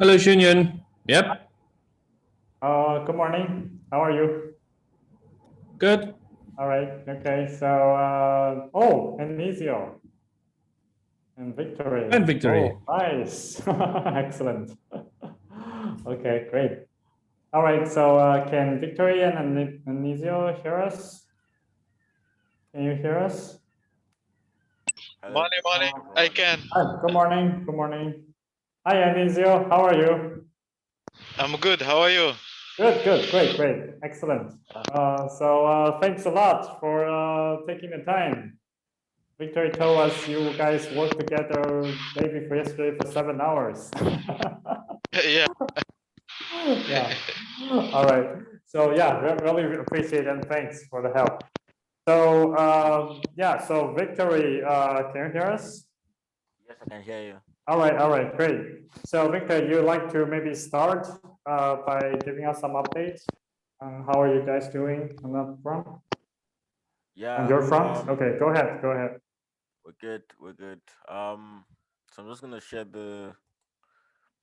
Hello, Xunyun. Yep, Good morning. How are you? good. All right. Okay. So, Anisio and Victory. And victory. Oh, nice. Excellent. Okay, great. All right. So, can Victory and Anisio hear us? Can you hear us? Morning, morning. I can. Hi. Good morning. Good morning. Hi, Anisio. How are you? I'm good. How are you? Good. Good. Great. Great. Excellent. Thanks a lot for taking the time. Victory told us you guys worked together day before yesterday for 7 hours. Yeah. Yeah. All right. So yeah, really appreciate it and thanks for the help. So yeah, so Victory, can you hear us? Yes, I can hear you. All right, great. So Victor, you'd like to maybe start by giving us some updates on how are you guys doing on that front? Yeah. On your front? Okay, go ahead. Go ahead. We're good. We're good. So I'm just gonna share the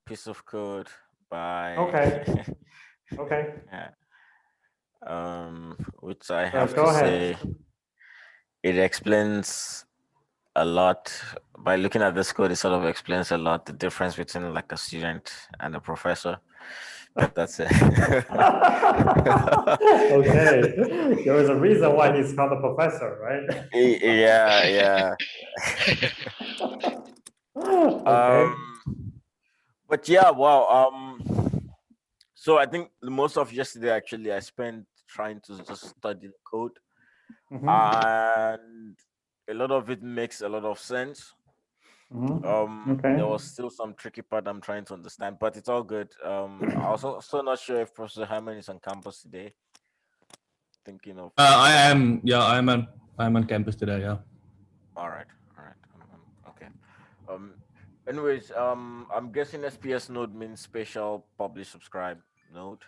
piece of code by Okay. Okay. yeah, which I have Go to ahead. say it explains a lot. By looking at this code, it sort of explains a lot the difference between like a student and a professor. But that's it. Okay, there is a reason why he's called a professor, right? Yeah, yeah. Okay. But yeah, wow. So I think the most of yesterday actually I spent trying to just study the code, Mhm, and a lot of it makes a lot of sense. Okay. There was still some tricky part I'm trying to understand, but it's all good. I was also not sure if Professor Herman is on campus today. Thinking of I am. Yeah, I'm on campus today. Yeah. all right, all right, okay. Um, anyways, I'm guessing SPS node means special publish subscribe node.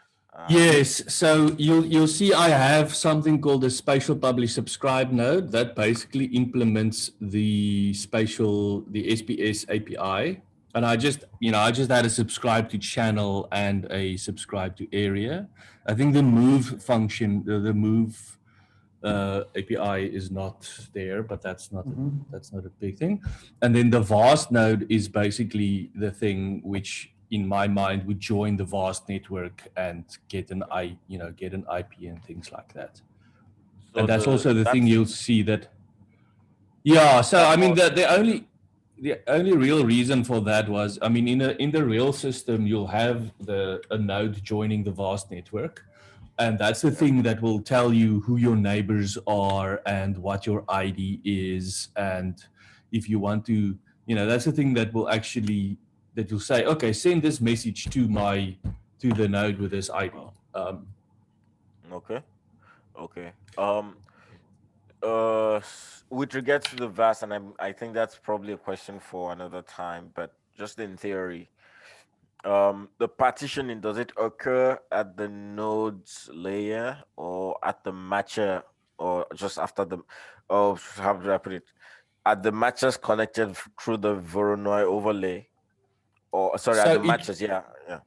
Yes. So you'll see I have something called a spatial publish subscribe node that basically implements the SPS API. And I just had a subscribe to channel and a subscribe to area. I think the move function, the move API is not there, but that's not a big thing. And then the vast node is basically the thing which, in my mind, would join the vast network and get get an IP and things like that. So And that's also the thing you'll see that. Yeah. So that's I mean, more. the only real reason for that was, I mean, in the real system, you'll have a node joining the vast network. And that's the thing that will tell you who your neighbors are and what your ID is. And if you want to, that's the thing that will actually, that you'll say, okay, send this message to the node with this ID. Okay. Okay. With regards to the VAS, and I think that's probably a question for another time, but just in theory, the partitioning, does it occur at the nodes layer or at the matcher or just after the, oh, how do I put it? At the matches connected through the Voronoi overlay, or sorry, at So the it matches, yeah, yeah.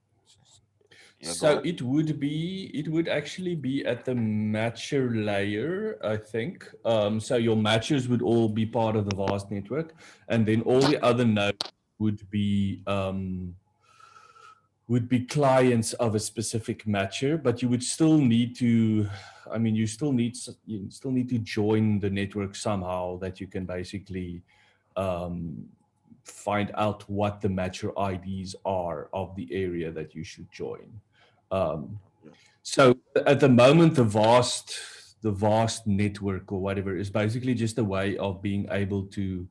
Yeah, go So ahead. it would actually be at the matcher layer, I think. So your matchers would all be part of the vast network, and then all the other nodes would be clients of a specific matcher. But you would still need to, I mean, you still need to join the network somehow that you can basically um, find out what the matcher IDs are of the area that you should join. Um, Yeah. so at the moment, the vast network or whatever is basically just a way of being able to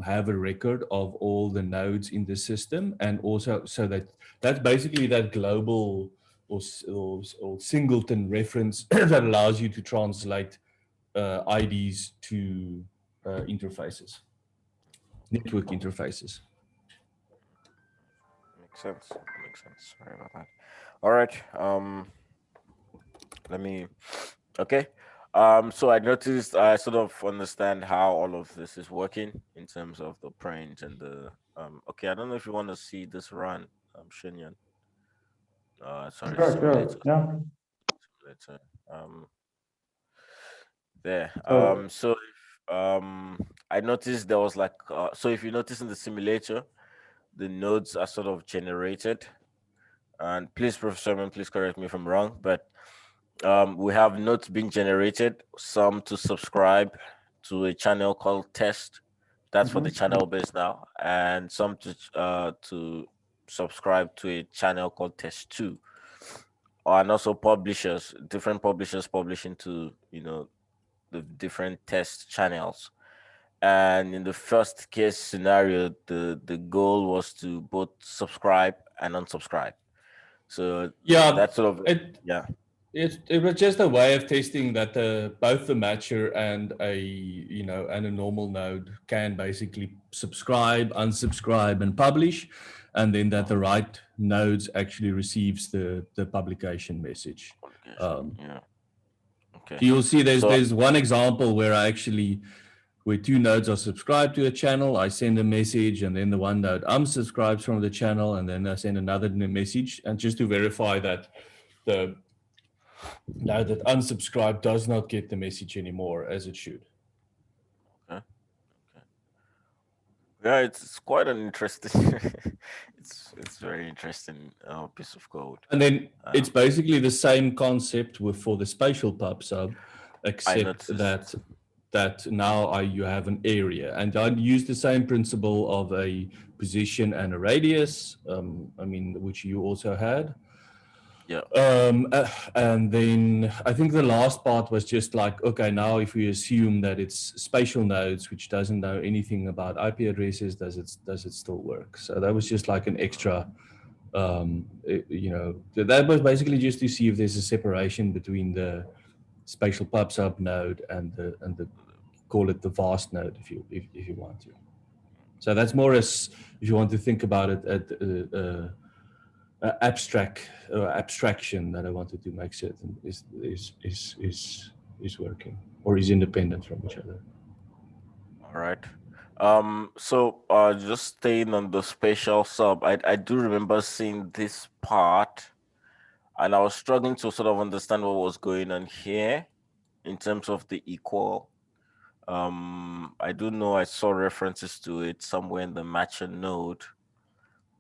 have a record of all the nodes in the system, and also so that's basically that global or singleton reference that allows you to translate IDs to interfaces, network interfaces. Makes sense. Makes sense. Sorry about that. All right. Let me. Okay. So I noticed I sort of understand how all of this is working in terms of the print and the. Okay, I don't know if you want to see this run. Shenyang. Sorry, Sure, simulator. yeah. Simulator. There. So, So I noticed there was like so if you notice in the simulator, the nodes are sort of generated. And please, Professor Simon, please correct me if I'm wrong, but we have nodes being generated, some to subscribe to a channel called test. That's for the channel base now, and some to subscribe to a channel called test 2. And also publishers, different publishers publishing to, the different test channels. And in the first case scenario, the goal was to both subscribe and unsubscribe. So Yeah, that's sort of it it was just a way of testing that both the matcher and a normal node can basically subscribe, unsubscribe, and publish, and then that the right nodes actually receives the publication message. yeah. Okay. So you'll see there's one example where two nodes are subscribed to a channel, I send a message, and then the one node unsubscribes from the channel, and then I send another message, and just to verify that the node that unsubscribed does not get the message anymore as it should. Okay. Yeah, it's quite an interesting. it's very interesting piece of code. And then it's basically the same concept for the spatial pub sub, except that now you have an area, and I use the same principle of a position and a radius, which you also had. Yeah. And then I think the last part was just like, okay, now if we assume that it's spatial nodes, which doesn't know anything about IP addresses, does it still work? So that was just like an extra, that was basically just to see if there's a separation between the spatial pub sub node and the call it the vast node if you want to. So that's more as if you want to think about it at abstraction that I wanted to make certain is working or is independent from each other. All right. So just staying on the spatial sub, I do remember seeing this part, and I was struggling to sort of understand what was going on here in terms of the equal. I do know I saw references to it somewhere in the matcher node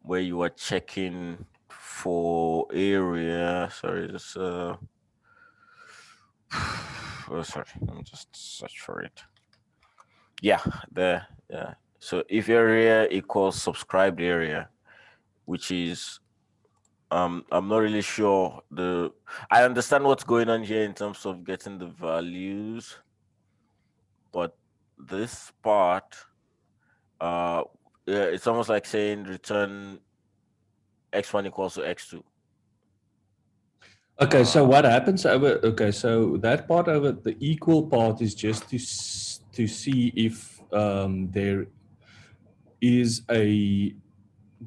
where you were checking for area. Sorry, this oh sorry, let me just search for it. Yeah, there. Yeah. So if area equals subscribed area, which is I'm not really sure I understand what's going on here in terms of getting the values, but this part it's almost like saying return x1 equals to x2. Okay, so what happens so that part over the equal part is just to see if there is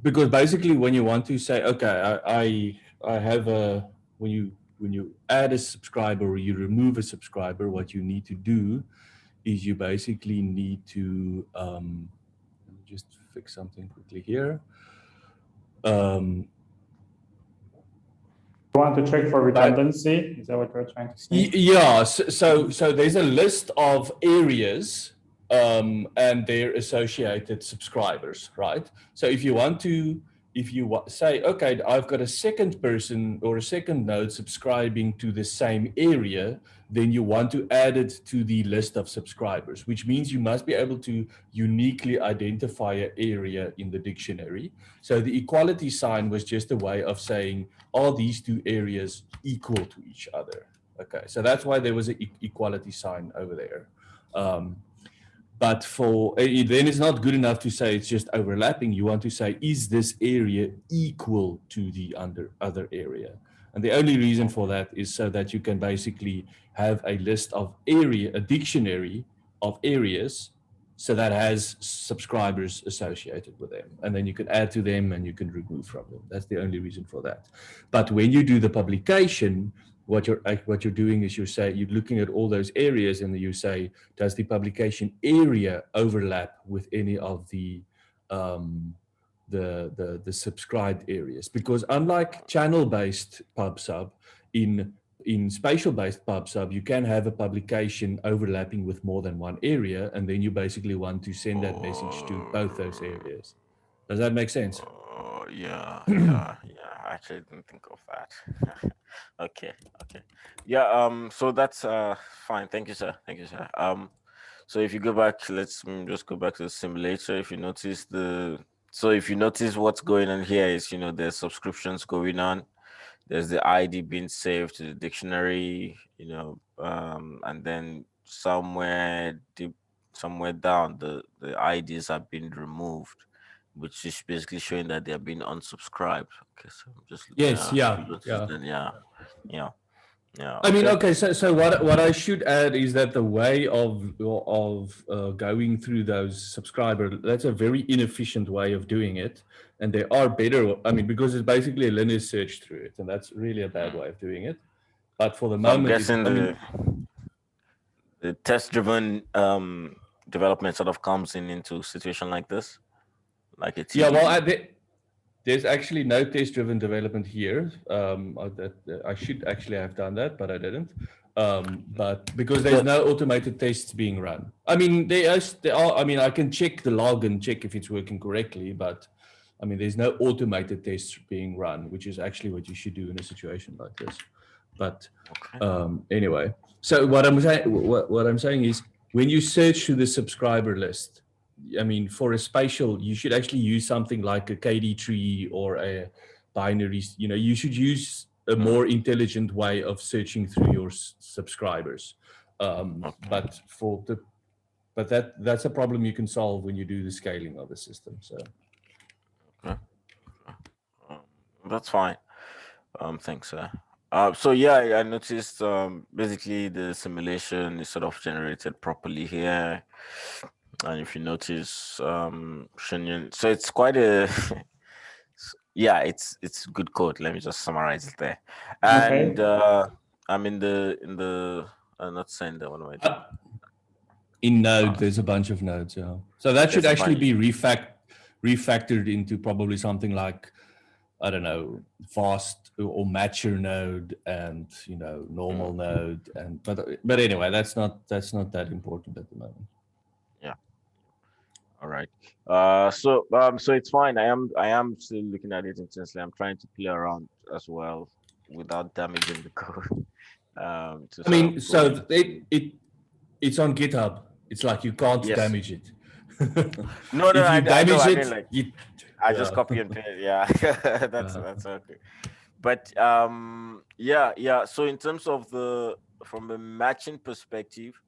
because basically when you want to say, okay, I have when you add a subscriber or you remove a subscriber, what you need to do is you basically need to let me just fix something quickly here. You want to check for redundancy? Is that what you're trying to say? Yeah. So there's a list of areas and their associated subscribers, right? So if you say, okay, I've got a second person or a second node subscribing to the same area, then you want to add it to the list of subscribers, which means you must be able to uniquely identify an area in the dictionary. So the equality sign was just a way of saying, are these two areas equal to each other? Okay, so that's why there was an equality sign over there. But then it's not good enough to say it's just overlapping. You want to say, is this area equal to the other area? And the only reason for that is so that you can basically have a list of a dictionary of areas, so that has subscribers associated with them. And then you can add to them and you can remove from them. That's the only reason for that. But when you do the publication, what you're doing is you're looking at all those areas and you say, does the publication area overlap with any of the the subscribed areas, because unlike channel-based PubSub, in spatial-based PubSub, you can have a publication overlapping with more than one area, and then you basically want to send that message to both those areas. Does that make sense? Yeah. I actually didn't think of that. Okay. Yeah. So that's fine. Thank you, sir. So if you go back, let's just go back to the simulator. If you notice what's going on here is, there's subscriptions going on. There's the ID being saved to the dictionary, and then somewhere down, the IDs are being removed, which is basically showing that they're being unsubscribed. Okay, so I'm just Yes, yeah. I mean, okay. So what I should add is that the way of going through those subscribers, that's a very inefficient way of doing it, and there are better. I mean, because it's basically a linear search through it, and that's really a bad way of doing it. But for the moment, I'm guessing the test-driven development sort of comes into a situation like this, like it's there's actually no test-driven development here. I should actually have done that, but I didn't. But because there's no automated tests being run. I mean, there are. I mean, I can check the log and check if it's working correctly, but I mean, there's no automated tests being run, which is actually what you should do in a situation like this. But anyway, so what I'm saying is, when you search through the subscriber list, I mean, for a spatial, you should actually use something like a KD tree or a binary. You should use a more intelligent way of searching through your subscribers. But that's a problem you can solve when you do the scaling of the system. So that's fine. Thanks, sir. So yeah, I noticed basically the simulation is sort of generated properly here. And if you notice, Shenyan, so it's quite a, yeah, it's good code. Let me just summarize it there. And I'm in the not saying that one way. In Node, there's a bunch of nodes, yeah. So that should actually be refactored into probably something like, I don't know, fast or matcher node and normal node, and but anyway, that's not that important at the moment. All right. So it's fine. I am still looking at it intensely. I'm trying to play around as well without damaging the code. I mean, so it's on GitHub. It's like you can't damage it. No, I just copy and paste. Yeah, that's okay. But yeah. So in terms of from a matching perspective,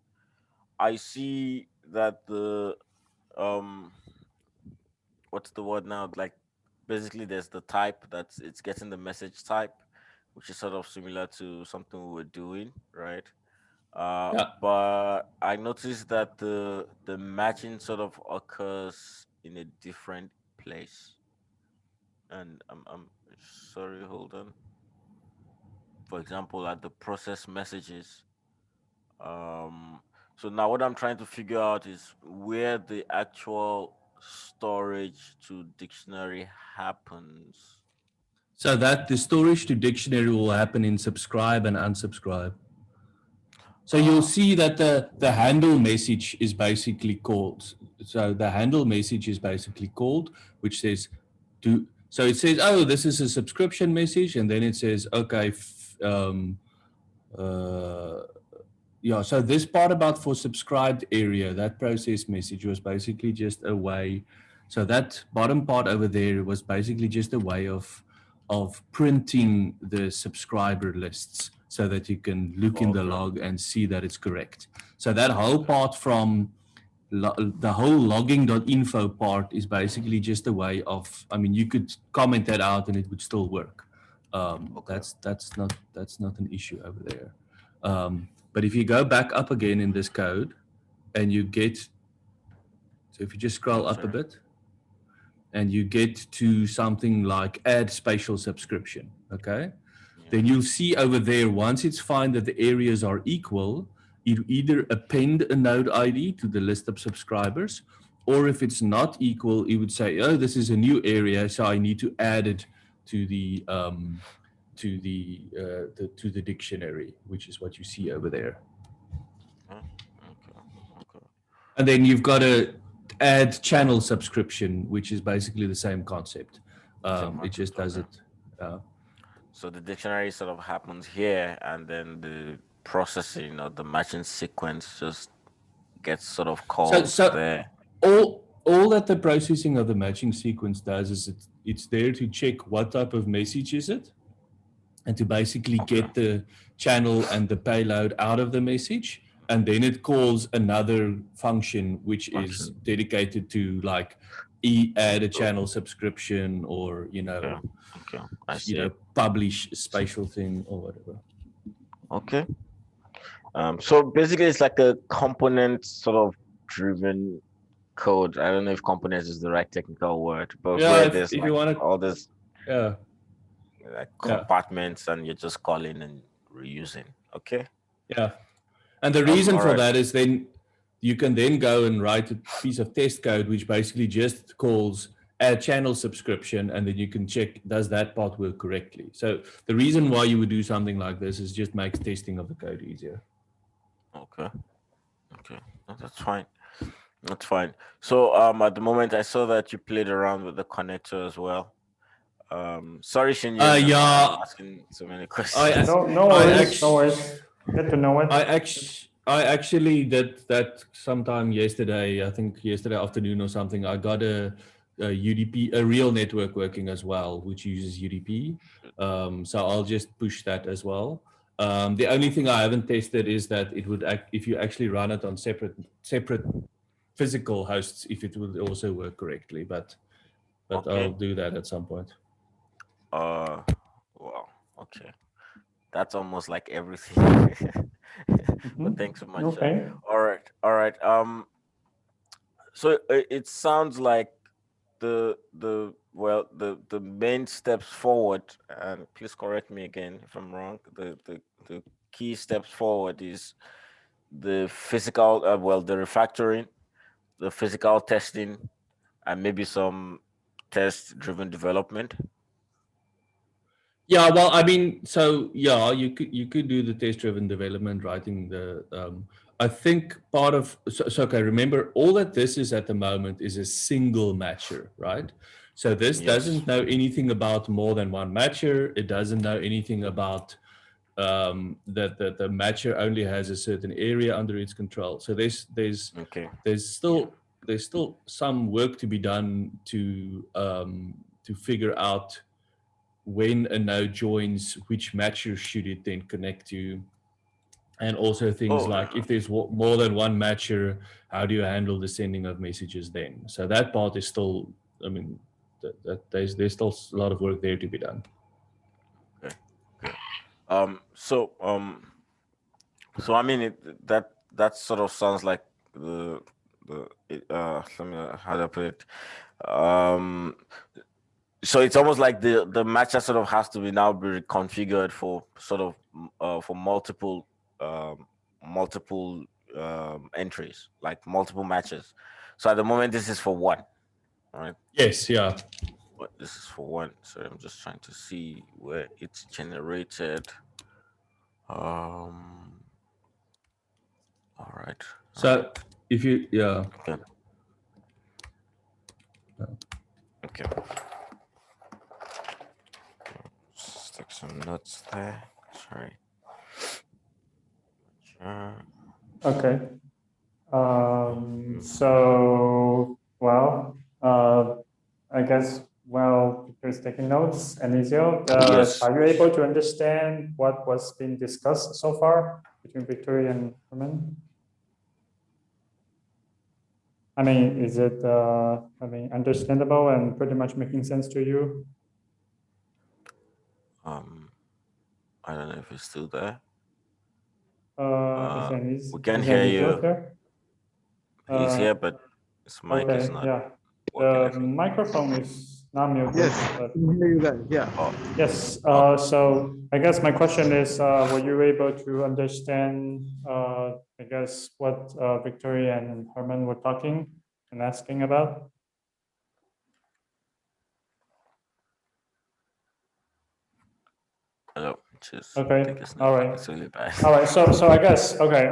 I see that what's the word now? Like basically there's the type it's getting the message type, which is sort of similar to something we were doing, right? But I noticed that the matching sort of occurs in a different place. And I'm sorry, hold on. For example, at the process messages, so now what I'm trying to figure out is where the actual storage to dictionary happens. So that the storage to dictionary will happen in subscribe and unsubscribe. So you'll see that the handle message is basically called. So the handle message is basically called, which says so it says, oh, this is a subscription message, and then it says, okay, yeah, so this part about for subscribed area, that process message was basically just a way. So that bottom part over there was basically just a way of printing the subscriber lists so that you can look in the log and see that it's correct. So that whole part from the whole logging.info part is basically just a way of, I mean, you could comment that out and it would still work. That's not an issue over there. But if you go back up again in this code and you get, so if you just scroll up a bit and you get to something like add spatial subscription, okay? Then you'll see over there, once it's found that the areas are equal, you either append a node ID to the list of subscribers, or if it's not equal, it would say, oh, this is a new area, so I need to add it to the dictionary, which is what you see over there. Okay. And then you've got to add channel subscription, which is basically the same concept. It just does it. So the dictionary sort of happens here, and then the processing of the matching sequence just gets sort of called there. All that the processing of the matching sequence does is it's there to check what type of message is it, and to basically get the channel and the payload out of the message. And then it calls another function which is dedicated to like add a channel subscription, or publish a spatial thing or whatever. Okay. So basically it's like a component sort of driven code. I don't know if components is the right technical word, but where there's if like you want all this like compartments and you're just calling and reusing. Okay. Yeah. And the reason for that is then you can then go and write a piece of test code which basically just calls add channel subscription, and then you can check, does that part work correctly? So the reason why you would do something like this is just makes testing of the code easier. Okay. No, that's fine. So at the moment I saw that you played around with the connector as well. Sorry, Shinji, I'm asking so many questions. No worries. Get to know it. I actually did that sometime yesterday. I think yesterday afternoon or something. I got a UDP, a real network working as well, which uses UDP. So I'll just push that as well. The only thing I haven't tested is that it would if you actually run it on separate physical hosts, if it would also work correctly. But I'll do that at some point. Wow. Okay. That's almost like everything. But thanks so much. Okay. All right. So it sounds like the main steps forward, and please correct me again if I'm wrong. The key steps forward is the physical, the refactoring, the physical testing, and maybe some test-driven development. Yeah, well, I mean, so yeah, you could do the test-driven development, writing the. I think part of okay. Remember, all that this is at the moment is a single matcher, right? So this doesn't know anything about more than one matcher. It doesn't know anything about that the matcher only has a certain area under its control. So there's still some work to be done to figure out when a node joins, which matcher should it then connect to, and also things like if there's more than one matcher, how do you handle the sending of messages then? So that part is still, I mean, there's still a lot of work there to be done. Okay. So I mean that sort of sounds like let me how do I put it? So it's almost like the matcher sort of has to be now be reconfigured for sort of for multiple entries, like multiple matches. So at the moment this is for one, right? Yes, yeah. But this is for one. So I'm just trying to see where it's generated. All right. So if you Okay. Stick some notes there. Sorry. Okay. So, well, I guess Victor's taking notes. Anisio, Yes. Are you able to understand what was being discussed so far between Victoria and Herman? I mean, is it understandable and pretty much making sense to you? I don't know if it's still there. We can hear you. He's here, but his mic is not. Yeah. The microphone is not muted. Yes, I can hear you guys. Yeah. Yes. So I guess my question is, were you able to understand, I guess, what Victoria and Herman were talking? and asking about? Hello. Just Okay, take a snap. all right. It's really bad. All right, so I guess, okay,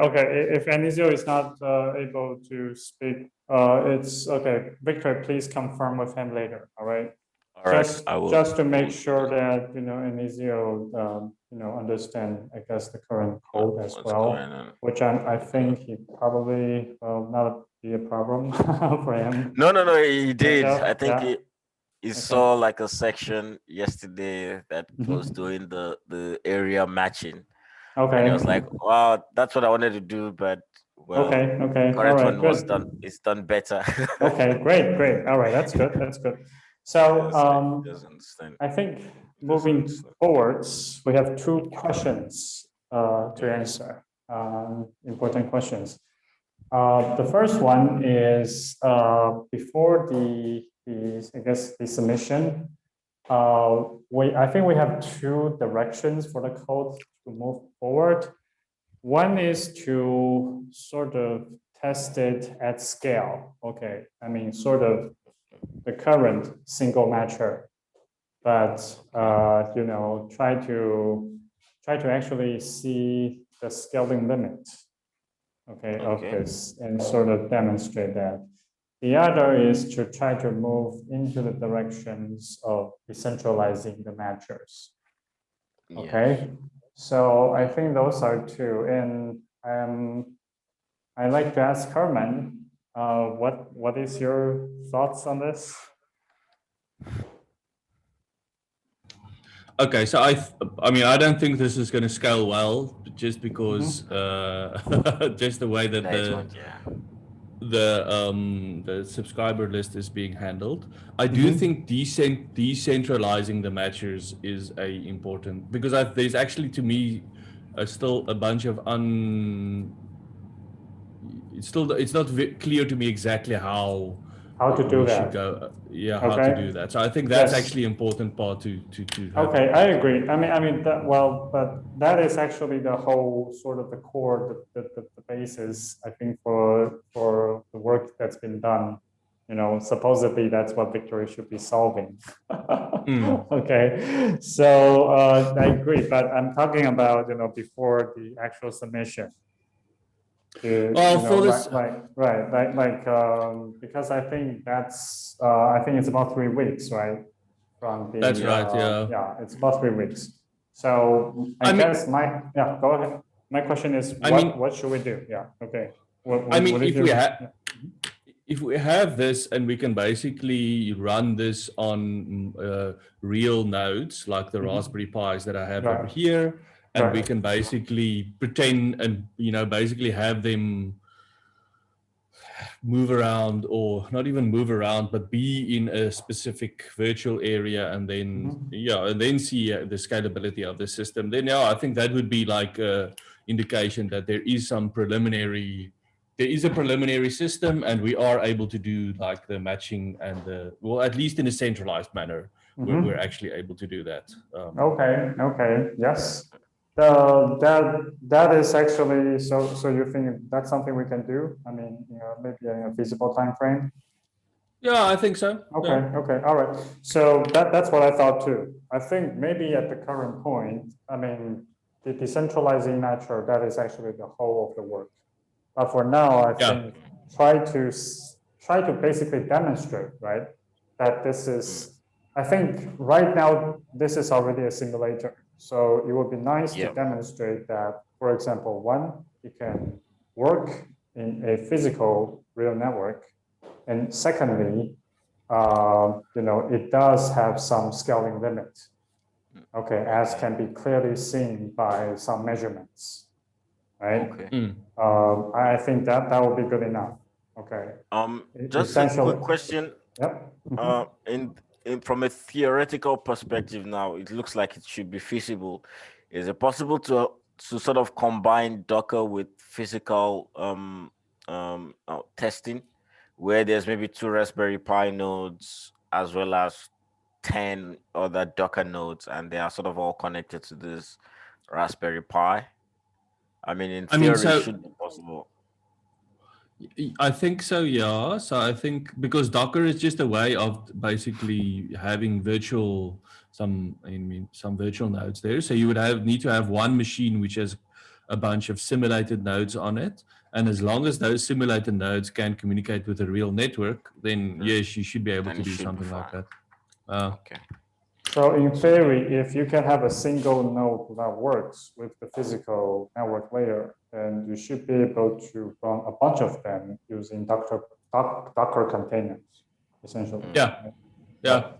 if Anizio is not able to speak, it's, okay, Victor, please confirm with him later, all right? All right, Just, I will. just to make sure that, Anizio, understand, I guess, the current code as What's well, going on? which I think he probably will not be a problem for him. No, he did. Yeah, I think yeah. he saw like a section yesterday that was doing the area matching. And he was Okay, like, wow, that's what I wanted to do, but well, okay, all current right, one was good. done. It's done better. Okay, great. All right, that's good. That's good. So He doesn't understand. I think He doesn't moving understand. forwards, we have two questions to answer, important questions. The first one is before I guess the submission. I think we have two directions for the code to move forward. One is to sort of test it at scale. Okay, I mean, sort of the current single matcher, but try to actually see the scaling limit, okay, of this and sort of demonstrate that. The other is to try to move into the directions of decentralizing the matchers. Okay, so I think those are two, and I'd like to ask Herman, what is your thoughts on this? Okay, so I mean, I don't think this is going to scale well, just because just the way that the subscriber list is being handled. I do think decentralizing the matchers is important, because there's actually, to me, still a bunch of it's not clear to me exactly how to do we that. should go. How to Okay. do that. So I think that's Yes. actually important part to have. Okay, I agree. I mean that, well, but that is actually the whole sort of the core, the basis, I think, for the work that's been done. Supposedly that's what Victory should be solving. Okay, so I agree, but I'm talking about before the actual submission. For this, Because I think it's about 3 weeks, right? From the, that's right. yeah, it's about 3 weeks. So I guess go ahead. My question is, what should we do? Yeah. Okay. If we have this and we can basically run this on real nodes, like the Raspberry Pis that I have over here, and we can basically pretend and basically have them move around, or not even move around, but be in a specific virtual area, and then and then see the scalability of the system. Then I think that would be like an indication that there is a preliminary system, and we are able to do like the matching and at least in a centralized manner, we're actually able to do that. Okay. Yes. That is actually, so you think that's something we can do? I mean, maybe in a feasible time frame? Yeah, I think so. Okay, all right. So that's what I thought too. I think maybe at the current point, I mean, the decentralizing matcher, that is actually the whole of the work. But for now, I think try to basically demonstrate, right, that this is, I think right now, this is already a simulator. So it would be nice to demonstrate that, for example, one, it can work in a physical real network. And secondly, it does have some scaling limit, okay, as can be clearly seen by some measurements, right? I think that would be good enough. Okay. Just a quick question. Yep. From a theoretical perspective, now it looks like it should be feasible. Is it possible to sort of combine Docker with physical testing, where there's maybe 2 Raspberry Pi nodes as well as 10 other Docker nodes, and they are sort of all connected to this Raspberry Pi? I mean, in theory, it should be possible. I think so, yeah. So I think because Docker is just a way of basically having some virtual nodes there. So you would need to have one machine which has a bunch of simulated nodes on it. And as long as those simulated nodes can communicate with a real network, then yes, you should be able Then to it do should be something like fine. that. Okay. So in theory, if you can have a single node that works with the physical network layer, then you should be able to run a bunch of them using Docker containers, essentially. Yeah, yeah.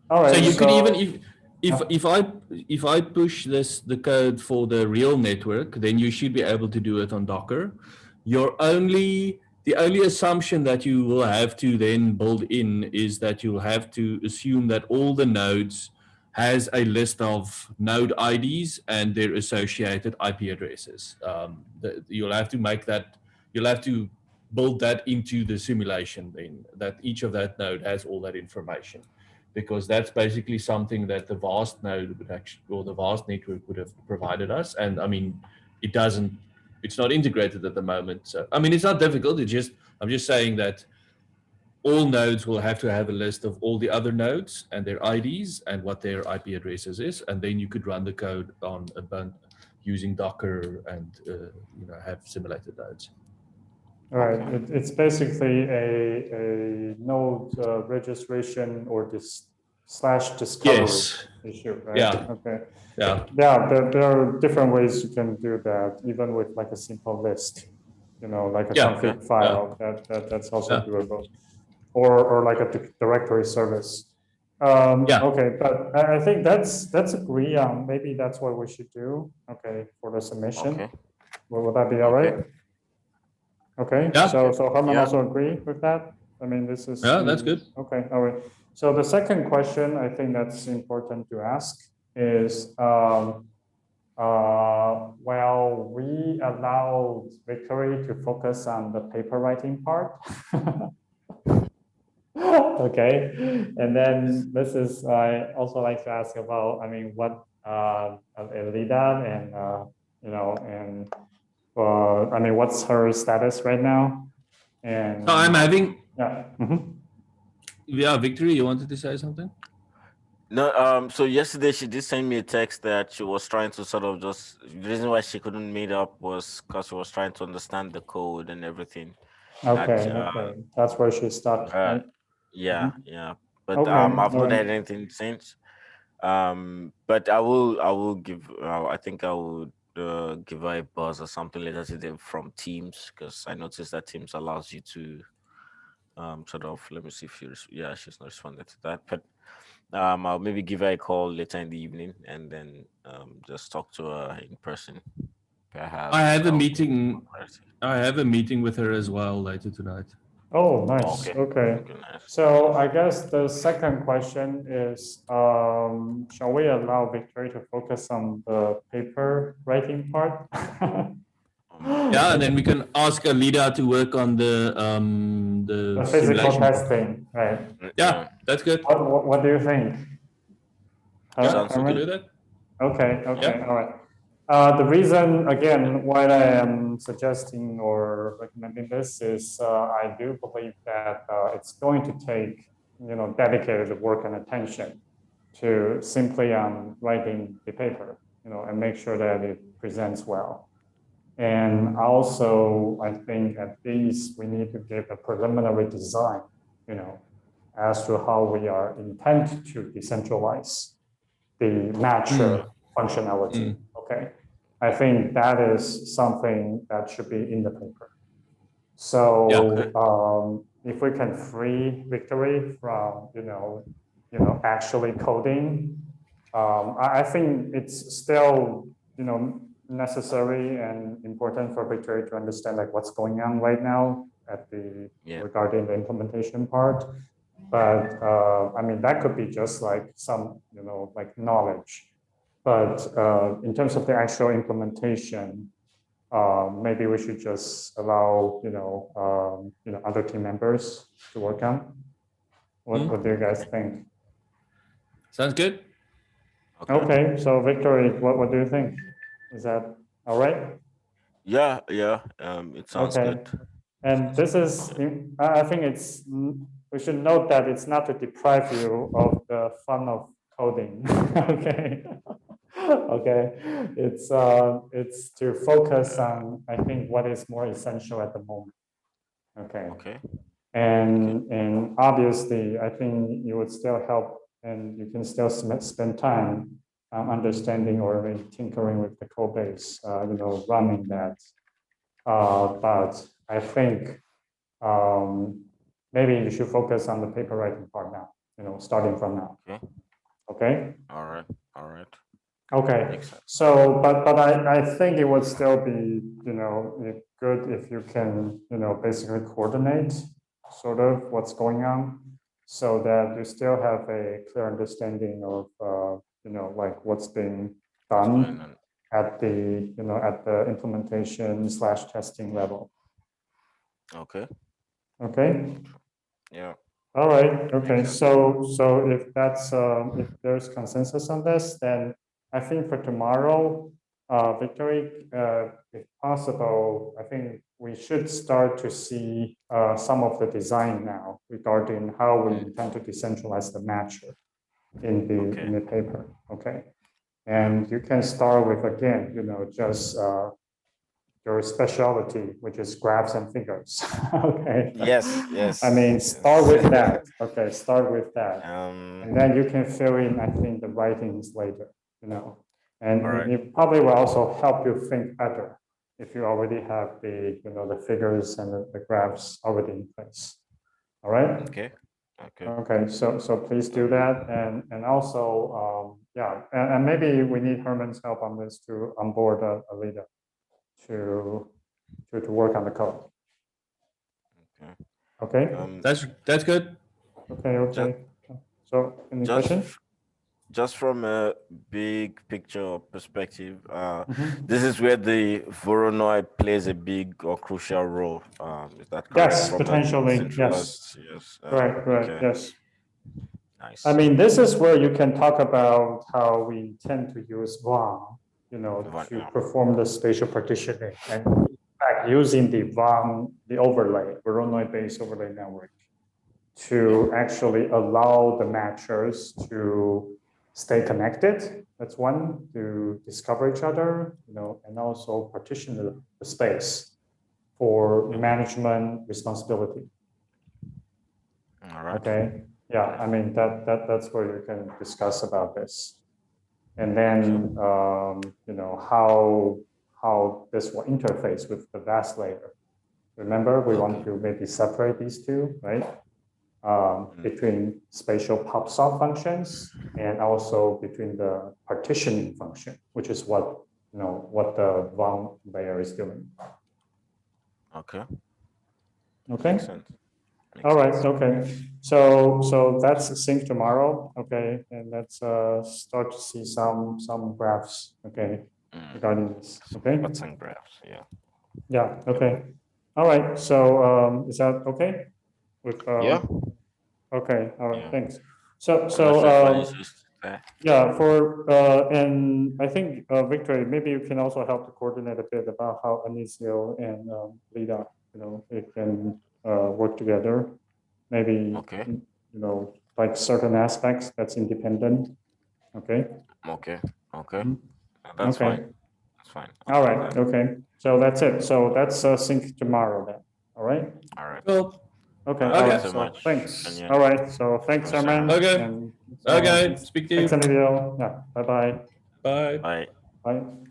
All right. So you could even if I push the code for the real network, then you should be able to do it on Docker. The only assumption that you will have to then build in is that you'll have to assume that all the nodes has a list of node IDs and their associated IP addresses. You'll have to make that. You'll have to build that into the simulation then, that each of that node has all that information, because that's basically something that the vast node would actually, or the vast network would have provided us. And I mean, it's not integrated at the moment. So, I mean, it's not difficult. I'm just saying that all nodes will have to have a list of all the other nodes and their IDs and what their IP addresses is. And then you could run the code on a bunch using Docker and, have simulated nodes. All right, it's basically a node registration or this /discovery issue, right? Yeah. Okay. Yeah. Yeah, there are different ways you can do that, even with like a simple list, like a config file. That's also doable, or like a directory service. Okay, but I think that's agree on. Maybe that's what we should do. Okay, for the submission. Okay. Would that be all right? Okay, Yeah. so Herman also agree with that? I mean, this is. Yeah, that's good. Okay, all right. So the second question I think that's important to ask is, well, we allowed Victory to focus on the paper writing part. Okay, and then this is, I also like to ask about, I mean, what Elida and, I mean, what's her status right now? And So I'm having, yeah. Victory, you wanted to say something? No, so yesterday she did send me a text that she was trying to sort of just, the reason why she couldn't meet up was because she was trying to understand the code and everything. Okay, that's where she's stuck, right? Yeah, yeah. But Okay, I've not alright. had anything since. But I will give, I think I would give her a buzz or something later today from Teams, because I noticed that Teams allows you to sort of, let me see if she's not responded to that, but I'll maybe give her a call later in the evening and then just talk to her in person. Perhaps I have a meeting. I have a meeting with her as well later tonight. Oh, nice. Okay. So I guess the second question is, shall we allow Victoria to focus on the paper writing part? Yeah, and then we can ask Alida to work on the physical simulation. testing, right? Yeah, that's good. What do you think? Sounds We can do that. Okay, all right. The reason, again, why I am suggesting or recommending this is I do believe that it's going to take, dedicated work and attention to simply writing the paper, and make sure that it presents well. And also, I think at least we need to give a preliminary design, as to how we are intent to decentralize the natural functionality. Okay, I think that is something that should be in the paper. So if we can free Victory from actually coding, I think it's still necessary and important for Victory to understand like what's going on right now at the regarding the implementation part. But I mean that could be just like some like knowledge. But in terms of the actual implementation, maybe we should just allow other team members to work on. What do you guys think? Sounds good. Okay, so Victory, what do you think? Is that all right? Yeah. It sounds good. And this is, I think we should note that it's not to deprive you of the fun of coding. Okay. Okay. It's to focus on, I think, what is more essential at the moment. Okay. Okay. And obviously, I think you would still help, and you can still spend time understanding or tinkering with the code base, running that. But I think maybe you should focus on the paper writing part now, starting from now. Okay. Okay. All right. All right. Okay. Makes sense. So, but I think it would still be, good if you can, basically coordinate sort of what's going on, so that you still have a clear understanding of, like what's being done Fine, and- at the, at the implementation / testing level. Okay. Okay. Yeah. All right. Okay. Makes sense. So if that's if there's consensus on this, then I think for tomorrow, Victory, if possible, I think we should start to see some of the design now regarding how we intend to decentralize the matcher in the paper. Okay. And you can start with, again, just your specialty, which is graphs and figures. Okay. Yes. Yes. I mean, yes. start with that. Okay, start with that. Um. And then you can fill in, I think, the writings later, And All right. it probably will also help you think better if you already have the, the figures and the graphs already in place. All right? Okay. Okay. Okay, so please do that. And also, yeah, and maybe we need Herman's help on this to onboard a leader to work on the code. Okay. Okay? That's good. Okay. So any Just question? just from a big picture perspective, Mhm. this is where the Voronoi plays a big or crucial role. Is that correct? Yes, From a potentially, yes. centralized- Yes. Correct, okay. yes. Nice. I mean, this is where you can talk about how we intend to use VAM, Right, to yeah. perform the spatial partitioning. And in fact, using the VAM, the overlay, Voronoi-based overlay network, to actually allow the matchers to stay connected. That's one, to discover each other, and also partition the space for management responsibility. All right. Okay. Yeah, I mean that's where you can discuss about this, and then how this will interface with the VAS layer. Remember, we want to maybe separate these two, right? Between spatial PubSub functions and also between the partitioning function, which is what the VAM layer is doing. Okay. Okay. Makes sense. All right. Okay. So that's sync tomorrow. Okay, and let's start to see some graphs. Okay, regarding this. Okay. What's in graphs? Yeah. Yeah. Okay. All right. So is that okay? With Yeah. Okay. All right. Yeah. Thanks. I'm not sure if I insist there. yeah, and I think Victory, maybe you can also help to coordinate a bit about how Anisio and Lida, they can work together. Maybe Okay. like certain aspects that's independent. Okay. Okay. Okay. Mhm. That's Okay. fine. That's fine. All right. Okay. So that's it. So that's sync tomorrow then. All right. All right. Cool. Okay. Thank All you right. so So much, thanks. Anya. All right. So thanks, Thanks, Herman. Okay. And, Okay. Speak to you. thanks, Emilio. Yeah. Bye-bye. Bye. Bye. Bye.